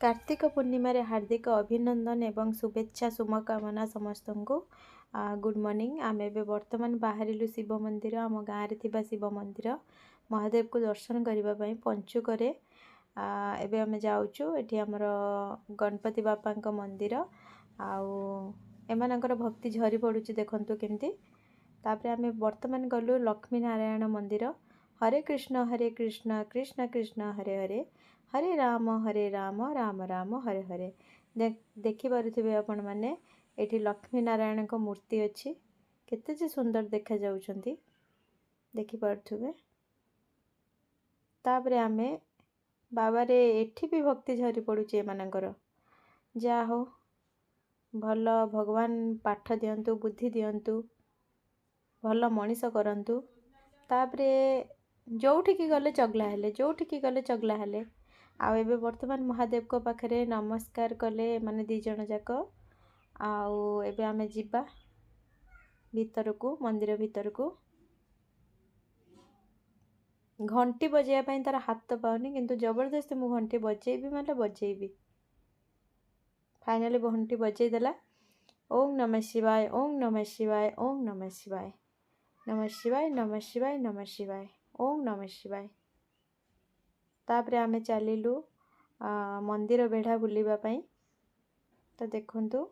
कार्तिक पूर्णिम हार्दिक अभिनंदन एवं शुभेच्छा शुभकामना समस्त को। Good morning. आम ए बर्तमान बाहर शिव मंदिर आम गाँव में शिव मंदिर महादेव को दर्शन करने पंचुक एवं आम जाऊँ ये आमर गणपति बापा मंदिर आमर भक्ति झरी पड़ू देखु केमती। तापर आम बर्तमान गलु लक्ष्मी नारायण मंदिर। हरे कृष्ण कृष्ण कृष्ण हरे हरे हरे राम राम राम हरे हरे। देखिपे आपण मैंने ये लक्ष्मी नारायण को मूर्ति अच्छी केते सुंदर देखा जाउछंती देखिपे। तापरे आमे बाबा रे एठी भी भक्ति झरी पड़ुचे एमानकर। जा हो भल भगवान पाठ दियंतु बुद्धि दियंतु भल मनीष करंतु। तापरे जोठिकी गले चगला हेले जोठिकी गले चगला हेले आउ एबे वर्तमान महादेव को पाखरे नमस्कार कले माने दी जण जाक। आउ एबे आमे जिबा भीतर को मंदिर भीतर को। घंटी बजाया पाई तार हाथ तो पाउनी किंतु जबरदस्ती मु घंटी बजेबी माने बजेबी। फाइनली घंटी बजे देला। ओम नमः शिवाय ओम नमः शिवाय ओम नमः शिवाय नमः शिवाय नमः शिवाय नमः शिवाय ओम नमः शिवाय। तापरे आमे चलिलु मंदिर बेढ़ा बुलिबा पई। तो देखंतु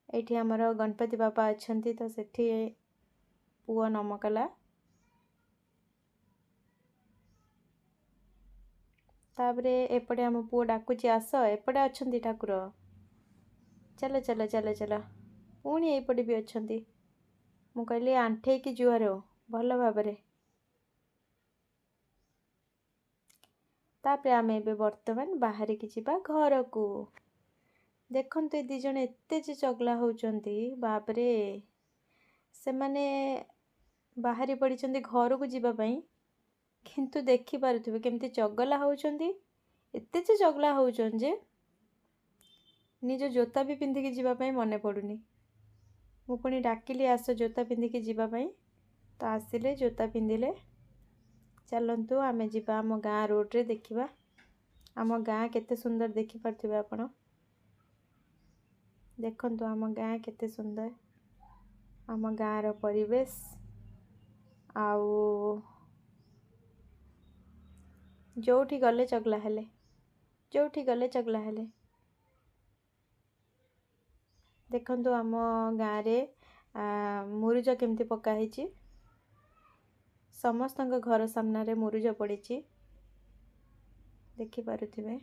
एठी हमर गणपति बापा अछंती तो सेठी पुआ नमकला। तापरे एपटे हम पुआ डाकुची आस एपटे अछंती ठाकुर चलो चलो चलो चलो पुणी एपटे भी अछंती। मु कहली आंठे की जुआर हो भल भाबरे। तापरे आमे एबे वर्तमान बाहर की जिबा घर को। देखंतु ए दी जण एते जे चगला होउचंती बापरे से माने बाहरी पड़िचंती घर को जिबा पई किंतु देखि पारुथिबे केमती चगला होउचंती। एते जे चगला होउचन जे निज जोता भी पिंधि के जिबा पई मने पडुनी। मु पुणी डाकिली आस जोता पिंधि के जिबा पई तो आसिले जोता पिंधिले। चलंतु आमे जिबा आम गाँ रोड रे देखिबा आम गाँ केते सुंदर देखि पारुथिबे आपण। देखंतु आम गाँ केते सुंदर आम गाँ रो परिवेश आउ जोठी गले चगला हेले जोठी गले चगला हेले। देखंतु आम गाँ रे मुरुज केमती पका हिची समस्त घर सामने मुरुज पड़ी देखि पारुथिबे।